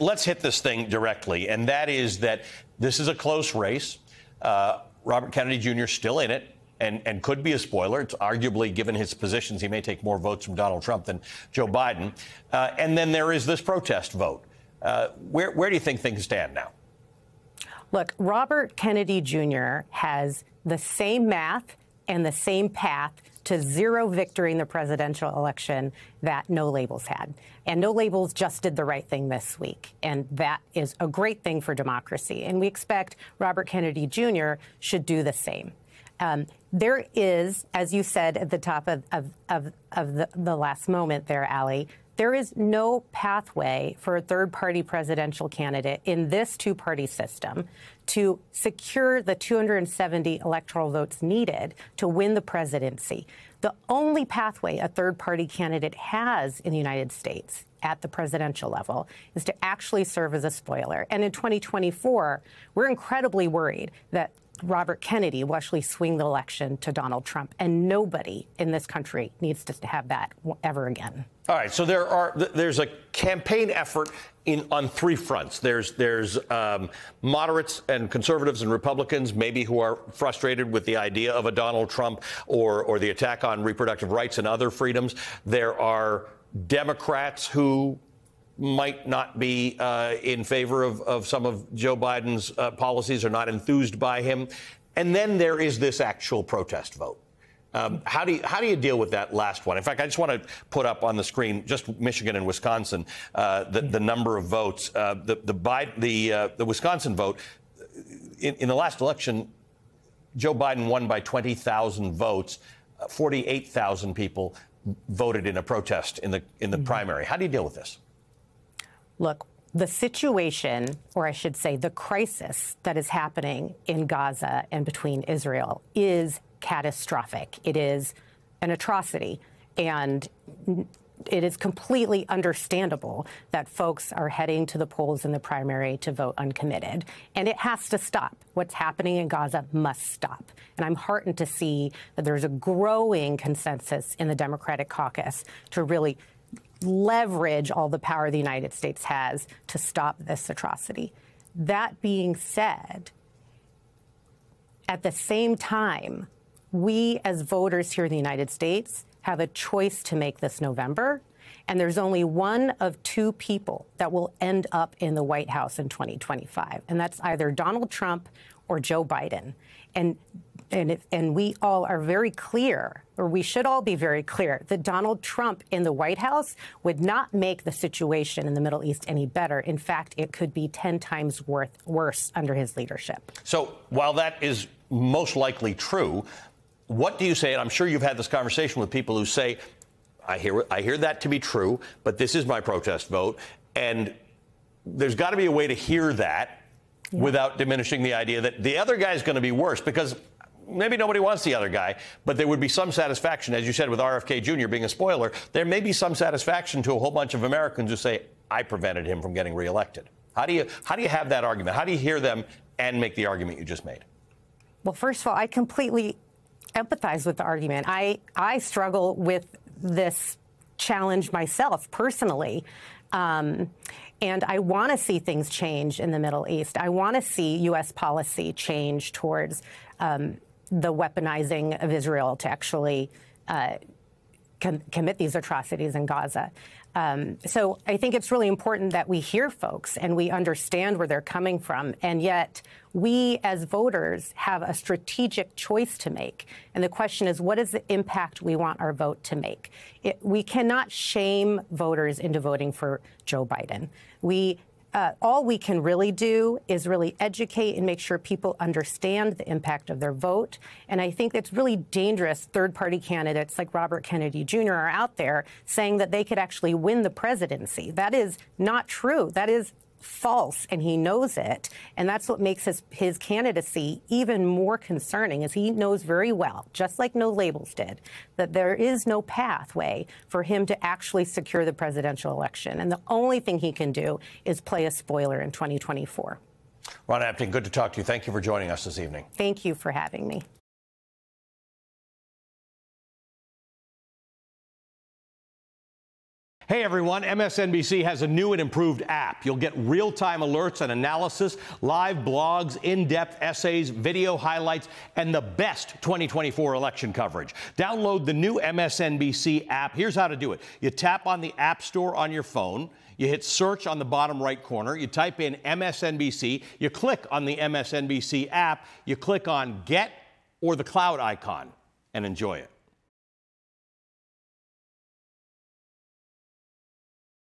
let's hit this thing directly, and that is that this is a close race. Robert Kennedy Jr. still in it. And could be a spoiler. It's arguably, given his positions, he may take more votes from Donald Trump than Joe Biden. And then there is this protest vote. Where do you think things stand now? Look, Robert Kennedy Jr. has the same math and the same path to zero victory in the presidential election that No Labels had. And No Labels just did the right thing this week. And that is a great thing for democracy. And we expect Robert Kennedy Jr. should do the same. There is, as you said at the top of the last moment there, Ali, there is no pathway for a third-party presidential candidate in this two-party system to secure the 270 electoral votes needed to win the presidency. The only pathway a third-party candidate has in the United States at the presidential level is to actually serve as a spoiler. And in 2024, we're incredibly worried that Robert Kennedy will actually swing the election to Donald Trump, and nobody in this country needs to have that ever again. All right, so there's a campaign effort on three fronts. There's moderates and conservatives and Republicans, maybe, who are frustrated with the idea of a Donald Trump or the attack on reproductive rights and other freedoms. There are Democrats who might not be in favor of some of Joe Biden's policies, or not enthused by him. And then there is this actual protest vote. How do you deal with that last one? In fact, I just want to put up on the screen just Michigan and Wisconsin, the number of votes. The Wisconsin vote in the last election, Joe Biden won by 20,000 votes. 48,000 people voted in a protest in the primary. How do you deal with this? Look, the situation, or I should say the crisis that is happening in Gaza and between Israel, is catastrophic. It is an atrocity, and it is completely understandable that folks are heading to the polls in the primary to vote uncommitted. And it has to stop. What's happening in Gaza must stop. And I'm heartened to see that there's a growing consensus in the Democratic caucus to really leverage all the power the United States has to stop this atrocity. That being said, at the same time, we as voters here in the United States have a choice to make this November, and there's only one of two people that will end up in the White House in 2025, and that's either Donald Trump or Joe Biden. And we all are very clear, or we should all be very clear, that Donald Trump in the White House would not make the situation in the Middle East any better. In fact, it could be 10 times worse under his leadership. So while that is most likely true, what do you say? And I'm sure you've had this conversation with people who say, I hear that to be true, but this is my protest vote. And there's got to be a way to hear that without diminishing the idea that the other guy is going to be worse, because maybe nobody wants the other guy, but there would be some satisfaction, as you said, with RFK Jr. being a spoiler. There may be some satisfaction to a whole bunch of Americans who say, I prevented him from getting reelected. How do you have that argument? How do you hear them and make the argument you just made? Well, first of all, I completely empathize with the argument. I struggle with this challenge myself personally. And I want to see things change in the Middle East. I want to see U.S. policy change towards the weaponizing of Israel to actually commit these atrocities in Gaza. So I think it's really important that we hear folks and we understand where they're coming from. And yet we as voters have a strategic choice to make. And the question is, what is the impact we want our vote to make? We cannot shame voters into voting for Joe Biden. All we can really do is really educate and make sure people understand the impact of their vote. And I think it's really dangerous third-party candidates like Robert Kennedy Jr. are out there saying that they could actually win the presidency. That is not true. That is false, and he knows it. And that's what makes his candidacy even more concerning, is he knows very well, just like No Labels did, that there is no pathway for him to actually secure the presidential election. And the only thing he can do is play a spoiler in 2024. Rahna Epting, good to talk to you. Thank you for joining us this evening. Thank you for having me. Hey everyone, MSNBC has a new and improved app. You'll get real-time alerts and analysis, live blogs, in-depth essays, video highlights, and the best 2024 election coverage. Download the new MSNBC app. Here's how to do it. You tap on the App Store on your phone. You hit search on the bottom right corner. You type in MSNBC. You click on the MSNBC app. You click on Get or the cloud icon and enjoy it.